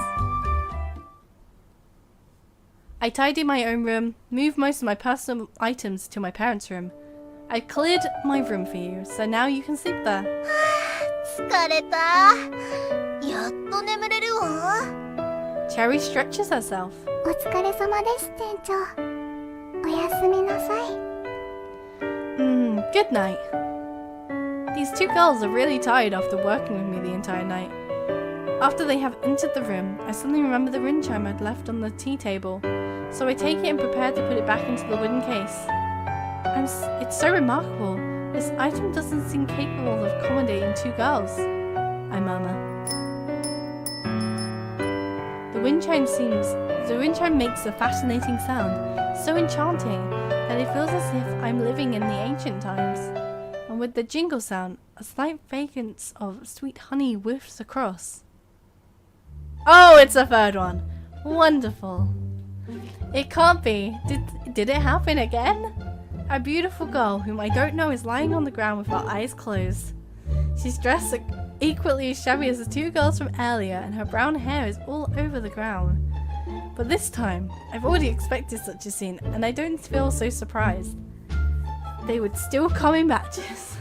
Speaker 1: I tidy my own room, move most of my personal items to my parents' room. I cleared my room for you, so now you can sleep there.
Speaker 2: 疲れた。やっと眠れるわ。
Speaker 1: Cherry stretches herself.
Speaker 3: お疲れ様です、店長。おやすみなさい。
Speaker 1: Good night. These two girls are really tired after working with me the entire night. After they have entered the room, I suddenly remember the wind chime I'd left on the tea table, so I take it and prepare to put it back into the wooden case. It's so remarkable. This item doesn't seem capable of accommodating two girls, I murmur. The wind chime makes a fascinating sound, so enchanting that it feels as if I'm living in the ancient times. And with the jingle sound, a slight fragrance of sweet honey whiffs across. Oh, it's a third one. Wonderful. It can't be. Did it happen again? A beautiful girl whom I don't know is lying on the ground with her eyes closed. She's dressed equally as shabby as the two girls from earlier, and her brown hair is all over the ground. But this time, I've already expected such a scene, and I don't feel so surprised. They would still come in batches.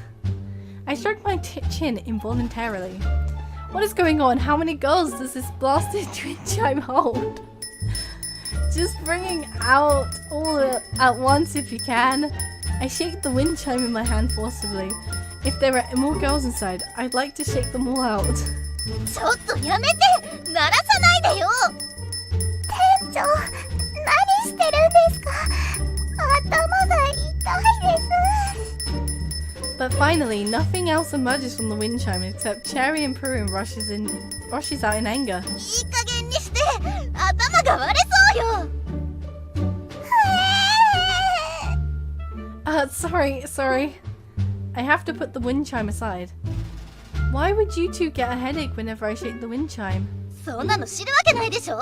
Speaker 1: I stroked my chin involuntarily. What is going on? How many girls does this blasted twin chime hold? Just bringing out all at once if you can. I shake the wind chime in my hand forcibly. If there are more girls inside, I'd like to shake them all out.
Speaker 2: ちょっとやめて。鳴らさないでよ。
Speaker 3: 店長、何してるんですか？頭が痛いです。
Speaker 1: But finally, nothing else emerges from the wind chime except Cherry and Pruin rushes out in anger.
Speaker 2: いい加減にして。頭が割れそうよ。
Speaker 1: Sorry. I have to put the wind chime aside. Why would you two get a headache whenever I shake the wind chime?
Speaker 2: そんなの知るわけないでしょ。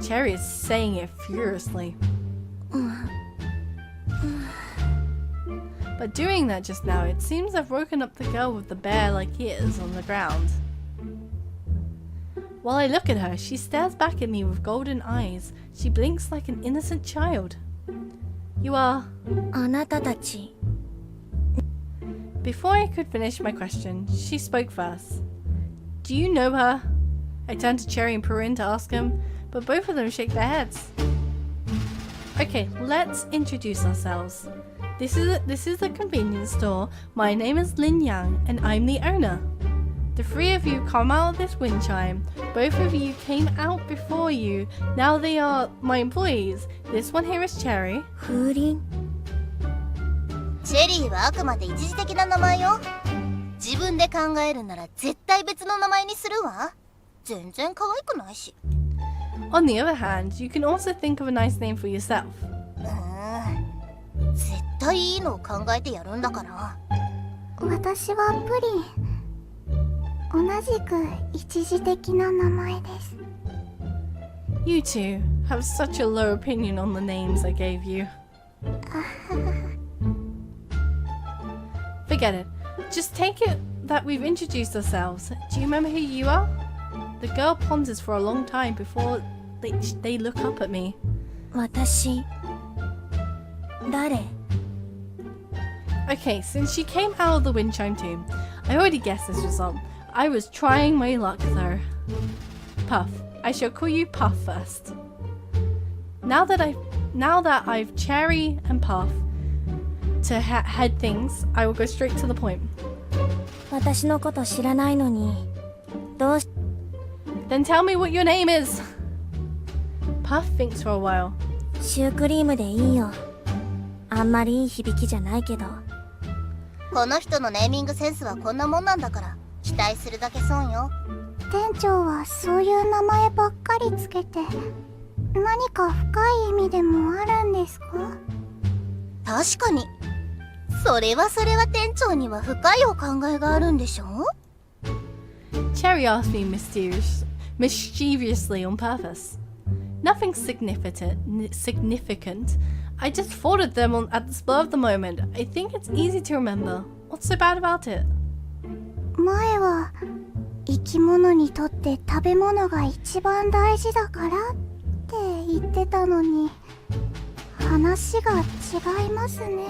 Speaker 1: Cherry is saying it furiously. But doing that just now, it seems I've woken up the girl with the bear-like ears on the ground. While I look at her, she stares back at me with golden eyes. She blinks like an innocent child. You are...
Speaker 3: あなたたち。
Speaker 1: Before I could finish my question, she spoke first. Do you know her? I turned to Cherry and Pruin to ask them, but both of them shake their heads. Okay, let's introduce ourselves. This is a convenience store. My name is Lin Yang, and I'm the owner. The three of you come out of this wind chime. Both of you came out before you. Now they are my employees. This one here is Cherry.
Speaker 3: 風鈴。
Speaker 2: チェリーはあくまで一時的な名前よ。自分で考えるなら絶対別の名前にするわ。全然可愛くないし。
Speaker 1: On the other hand, you can also think of a nice name for yourself.
Speaker 2: 絶対いいのを考えてやるんだから。
Speaker 3: 私はプリン。同じく一時的な名前です。
Speaker 1: You two have such a low opinion on the names I gave you. Forget it. Just take it that we've introduced ourselves. Do you remember who you are? The girl ponders for a long time before they look up at me.
Speaker 3: 私。誰？
Speaker 1: Okay, since she came out of the wind chime too, I already guessed this result. I was trying my luck though. Puff. I shall call you Puff first. Now that I've Cherry and Puff to head things, I will go straight to the point.
Speaker 3: 私のこと知らないのに。どうし
Speaker 1: Then tell me what your name is. Puff thinks for a while.
Speaker 3: シュークリームでいいよ。あんまりいい響きじゃないけど。
Speaker 2: この人のネーミングセンスはこんなもんなんだから、期待するだけ損よ。
Speaker 3: 店長はそういう名前ばっかりつけて、何か深い意味でもあるんですか？
Speaker 2: 確かに。それは店長には深いお考えがあるんでしょ？
Speaker 1: Cherry asked me mischievously on purpose. Nothing significant. I just thought of them at the spur of the moment. I think it's easy to remember. What's so bad about it?
Speaker 3: 前は生き物にとって食べ物が一番大事だからって言ってたのに、話が違いますね。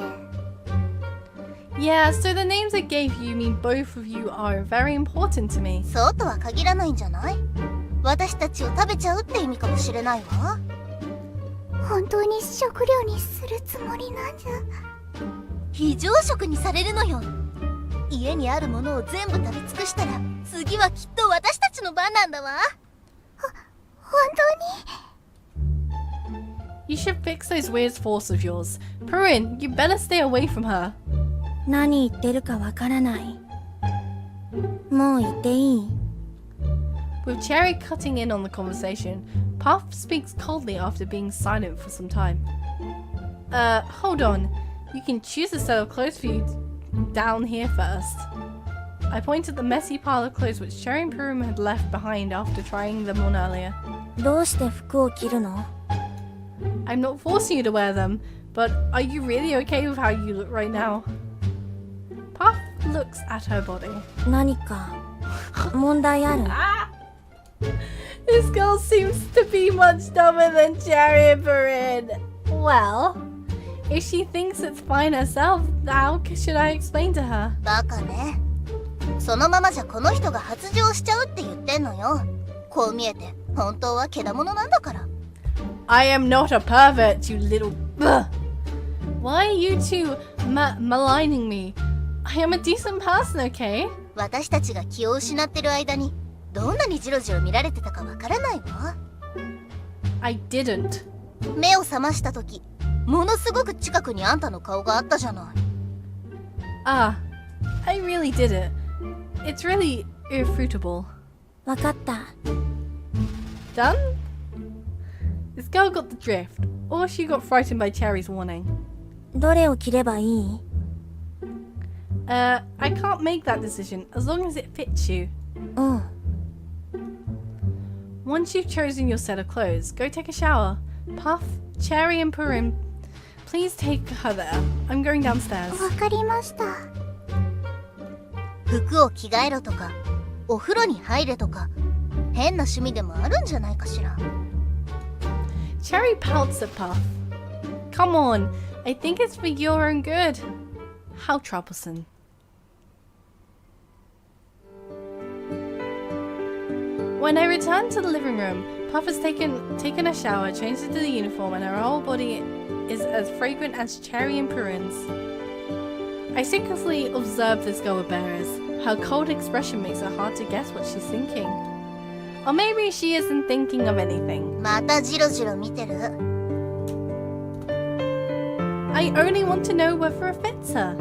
Speaker 1: Yeah, so the names I gave you mean both of you are very important to me.
Speaker 2: そうとは限らないんじゃない？私たちを食べちゃうって意味かもしれないわ。
Speaker 3: 本当に食料にするつもりなんじゃ。
Speaker 2: 非常食にされるのよ。家にあるものを全部食べ尽くしたら、次はきっと私たちの番なんだわ。
Speaker 3: 本当に？
Speaker 1: You should fix those weird thoughts of yours. Purin, you better stay away from her.
Speaker 4: 何言ってるかわからない。もう言っていい？
Speaker 1: With Cherry cutting in on the conversation, Puff speaks coldly after being silent for some time. Hold on. You can choose a set of clothes for you down here first. I point at the messy pile of clothes which Cherry and Purim had left behind after trying them on earlier.
Speaker 4: どうして服を着るの？
Speaker 1: I'm not forcing you to wear them, but are you really okay with how you look right now? Puff looks at her body.
Speaker 4: 何か問題ある？
Speaker 1: This girl seems to be much dumber than Cherry and Purin. Well, if she thinks it's fine herself, how should I explain to her?
Speaker 2: バカね。そのままじゃこの人が発情しちゃうって言ってんのよ。こう見えて本当はけだものなんだから。
Speaker 1: I am not a pervert, you little... Ugh. Why are you two maligning me? I am a decent person, okay?
Speaker 2: 私たちが気を失ってる間にどんなにジロジロ見られてたかわからないわ。
Speaker 1: I didn't.
Speaker 2: 目を覚ました時、ものすごく近くにあんたの顔があったじゃない。
Speaker 1: Ah, I really did it. It's really irrefutable.
Speaker 4: わかった。
Speaker 1: Done? This girl got the drift, or she got frightened by Cherry's warning.
Speaker 4: どれを着ればいい？
Speaker 1: I can't make that decision as long as it fits you.
Speaker 4: うん。
Speaker 1: Once you've chosen your set of clothes, go take a shower. Puff, Cherry and Purim, please take her there. I'm going downstairs.
Speaker 3: わかりました。
Speaker 2: 服を着替えろとか、お風呂に入れとか、変な趣味でもあるんじゃないかしら。
Speaker 1: Cherry pouts at Puff. Come on, I think it's for your own good. How troublesome. When I return to the living room, Puff has taken a shower, changed into the uniform, and her whole body is as fragrant as Cherry and Purin's. I secretly observe this girl with Bearers. Her cold expression makes it hard to guess what she's thinking. Or maybe she isn't thinking of anything.
Speaker 2: またジロジロ見てる。
Speaker 1: I only want to know whether it fits her.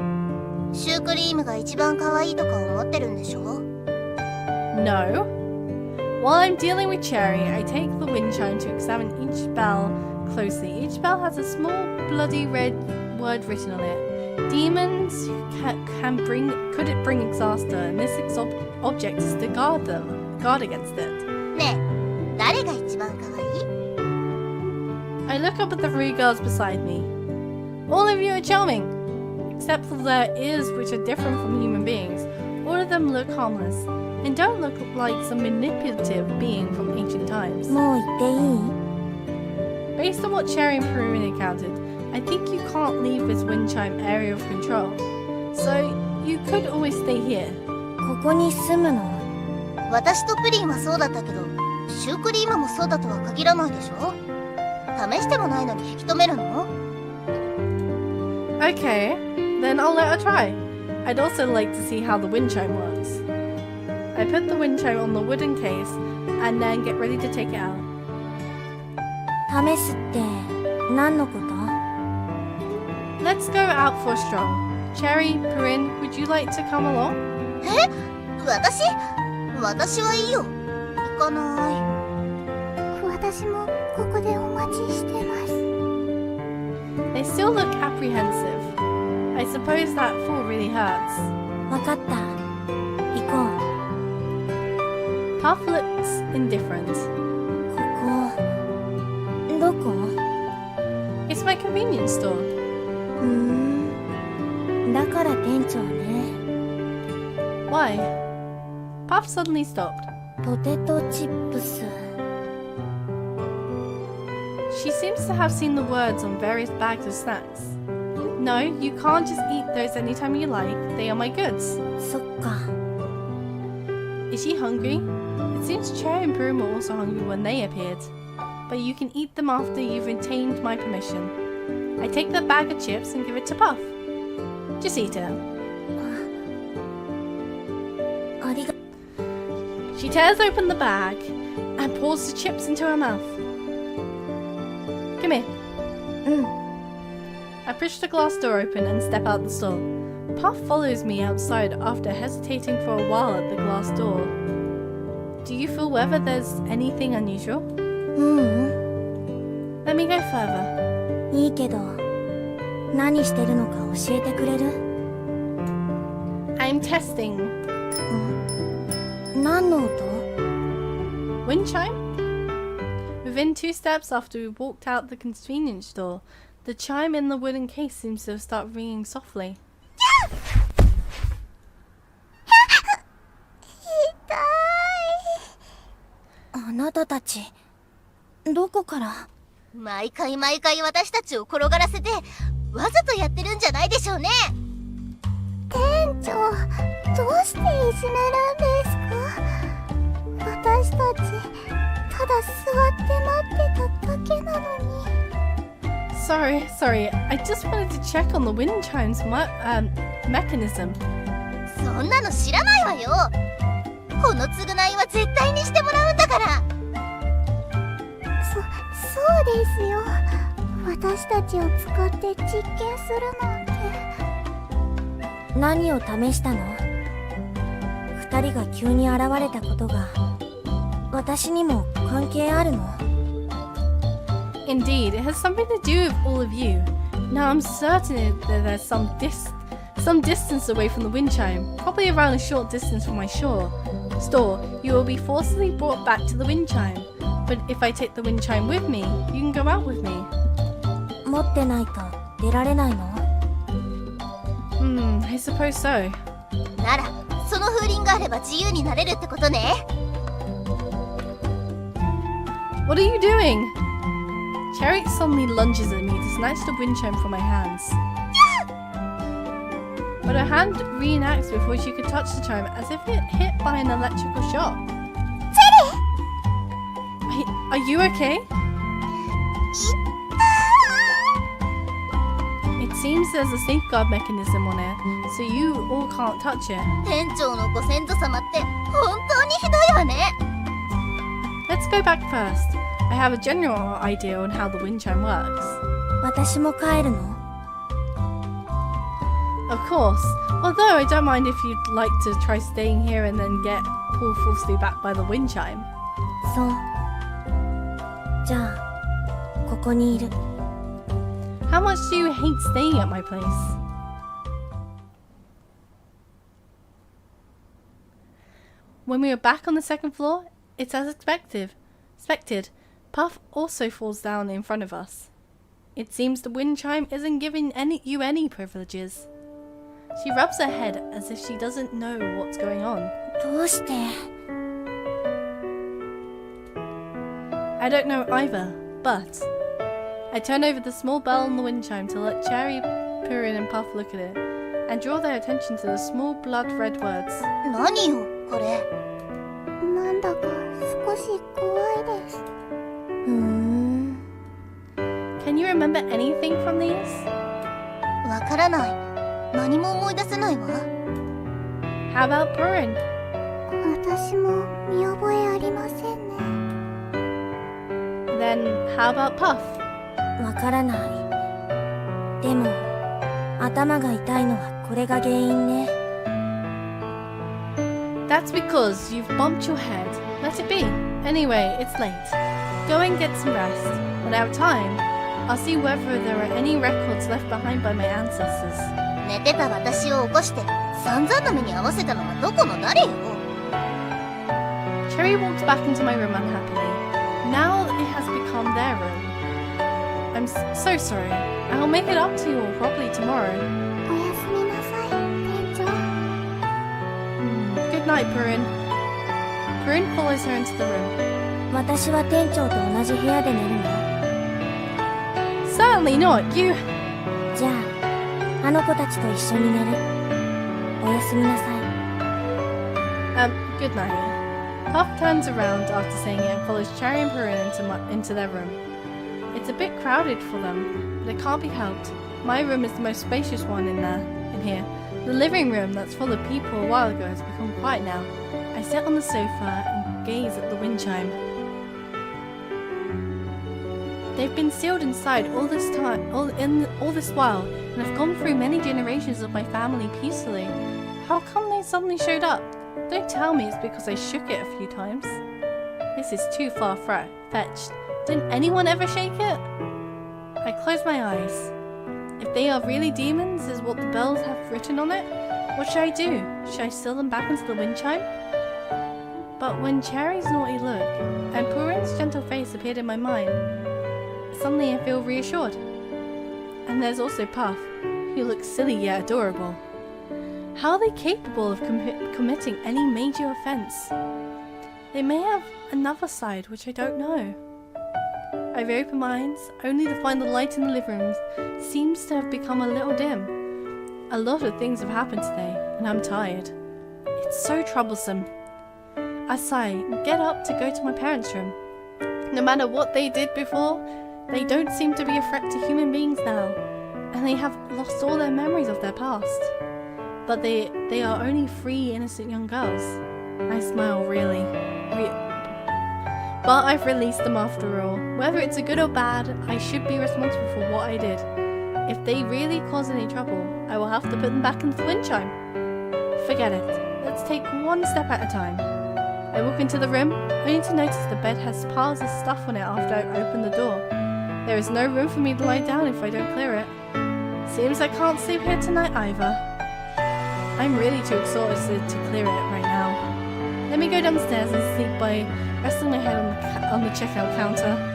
Speaker 2: シュークリームが一番可愛いとか思ってるんでしょ？
Speaker 1: No. While I'm dealing with Cherry, I take the wind chime to examine each bell closely. Each bell has a small bloody red word written on it. Demons could it bring disaster, and this object is to guard against it.
Speaker 2: ねえ、誰が一番可愛い？
Speaker 1: I look up at the three girls beside me. All of you are charming, except for their ears, which are different from human beings. All of them look harmless, and don't look like some manipulative being from ancient times.
Speaker 4: もう言っていい？
Speaker 1: Based on what Cherry and Peruvian encountered, I think you can't leave this wind chime area of control. So you could always stay here.
Speaker 4: ここに住むの？
Speaker 2: 私とプリンはそうだったけど、シュークリームもそうだとは限らないでしょ？試してもないのに引き止めるの？
Speaker 1: Okay, then I'll let her try. I'd also like to see how the wind chime works. I put the wind chime on the wooden case and then get ready to take it out.
Speaker 4: 試すって何のこと？
Speaker 1: Let's go out for a stroll. Cherry, Purin, would you like to come along?
Speaker 2: え？私はいいよ。行かない。
Speaker 3: 私もここでお待ちしてます。
Speaker 1: They still look apprehensive. I suppose that fall really hurts.
Speaker 4: わかった。行こ
Speaker 1: Puff looks indifferent.
Speaker 4: ここどこ？
Speaker 1: It's my convenience store.
Speaker 4: だから店長ね。
Speaker 1: Why? Puff suddenly stopped.
Speaker 4: ポテトチップス。
Speaker 1: She seems to have seen the words on various bags of snacks. No, you can't just eat those anytime you like. They are my goods.
Speaker 4: そっか。
Speaker 1: Is she hungry? It seems Cherry and Broom were also hungry when they appeared. But you can eat them after you've obtained my permission. I take the bag of chips and give it to Puff. Just eat it.
Speaker 4: ありが
Speaker 1: She tears open the bag and pours the chips into her mouth. Come here.
Speaker 4: うん。
Speaker 1: I push the glass door open and step out the store. Puff follows me outside after hesitating for a while at the glass door. Do you feel whether there's anything unusual?
Speaker 4: う
Speaker 1: Let me go further.
Speaker 4: ん。いいけど、何してるのか教えてくれる？
Speaker 1: I'm testing.
Speaker 4: 何の音？
Speaker 1: Wind chime? Within 2 steps after we walked out the convenience store, the chime in the wooden case seems to have started ringing softly.
Speaker 4: あなたたち、どこから？
Speaker 2: 毎回私たちを転がらせてわざとやってるんじゃないでしょうね。
Speaker 3: 店長、どうしていじめるんですか？私たちただ座って待ってただけなのに。
Speaker 1: Sorry. I just wanted to check on the wind chime's mechanism.
Speaker 2: そんなの知らないわよ。この償いは絶対にしてもらうんだから。
Speaker 3: そうですよ。私たちを使って実験するなんて。
Speaker 4: 何を試したの？二人が急に現れたことが私にも関係あるの？
Speaker 1: Indeed, it has something to do with all of you. Now I'm certain that there's some distance away from the wind chime, probably around a short distance from my store. You will be forcibly brought back to the wind chime. But if I take the wind chime with me, you can go out with me.
Speaker 4: 持ってないと出られないの？
Speaker 1: I suppose so.
Speaker 2: ならその風鈴があれば自由になれるってことね。
Speaker 1: What are you doing? Cherry suddenly lunges at me to snatch the wind chime from my hands. But her hand reenacts before she could touch the chime as if it hit by an electrical shock. Are you okay? It seems there's a safeguard mechanism on it, so you all can't touch it.
Speaker 2: 店長のご先祖様って本当にひどいわね。
Speaker 1: Let's go back first. I have a general idea on how the wind chime works.
Speaker 4: 私も帰るの？
Speaker 1: Of course, although I don't mind if you'd like to try staying here and then get pulled forcefully back by the wind chime.
Speaker 4: そう。じゃあ、ここにいる。
Speaker 1: How much do you hate staying at my place? When we are back on the second floor, it's as expected. Puff also falls down in front of us. It seems the wind chime isn't giving you any privileges. She rubs her head as if she doesn't know what's going on.
Speaker 4: どうして？
Speaker 1: I don't know either, but I turn over the small bell on the wind chime to let Cherry, Purin and Puff look at it and draw their attention to the small blood red words.
Speaker 2: 何よこれ。
Speaker 3: なんだか少し怖いです。
Speaker 1: Can you remember anything from these?
Speaker 2: わからない。何も思い出せないわ。
Speaker 1: How about Purin?
Speaker 3: 私も見覚えありませんね。
Speaker 1: Then how about Puff?
Speaker 4: わからない。でも、頭が痛いのはこれが原因ね。
Speaker 1: That's because you've bumped your head. Let it be. Anyway, it's late. Go and get some rest. When I have time, I'll see whether there are any records left behind by my ancestors.
Speaker 2: 寝てた私を起こして散々な目に遭わせたのはどこの誰よ。
Speaker 1: Cherry walks back into my room unhappily. Now it has become their room. I'm so sorry. I'll make it up to you all properly tomorrow.
Speaker 3: おやすみなさい、店長。
Speaker 1: Good night, Purin. Purin follows her into the room.
Speaker 4: 私は店長と同じ部屋で寝るの。
Speaker 1: Certainly not, you...
Speaker 4: じゃあ、あの子たちと一緒に寝る。おやすみなさい。
Speaker 1: Good night. Puff turns around after saying it and follows Cherry and Purin into their room. It's a bit crowded for them, but it can't be helped. My room is the most spacious one in here. The living room that's full of people a while ago has become quiet now. I sit on the sofa and gaze at the wind chime. They've been sealed inside all this time, all this while, and have gone through many generations of my family peacefully. How come they suddenly showed up? Don't tell me it's because I shook it a few times. This is too far-fetched. Didn't anyone ever shake it? I close my eyes. If they are really demons, is what the bells have written on it? What should I do? Should I seal them back into the wind chime? But when Cherry's naughty look and Purin's gentle face appeared in my mind, suddenly I feel reassured. And there's also Puff, who looks silly yet adorable. How are they capable of committing any major offense? They may have another side which I don't know. I reopen my eyes, only to find the light in the living room seems to have become a little dim. A lot of things have happened today, and I'm tired. It's so troublesome. I sigh and get up to go to my parents' room. No matter what they did before, they don't seem to be a threat to human beings now, and they have lost all their memories of their past. But they are only 3 innocent young girls. I smile but I've released them after all. Whether it's a good or bad, I should be responsible for what I did. If they really cause any trouble, I will have to put them back into the wind chime. Forget it. Let's take one step at a time. I walk into the room, only to notice the bed has piles of stuff on it after I open the door. There is no room for me to lie down if I don't clear it. Seems I can't sleep here tonight either. I'm really too exhausted to clear it right now. Let me go downstairs and sleep by resting my head on the checkout counter.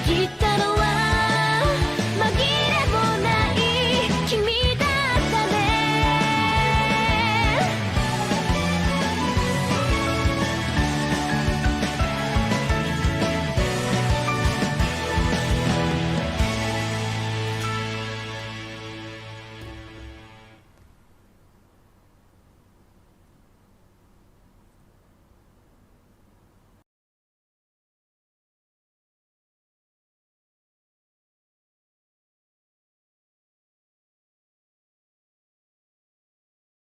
Speaker 2: Get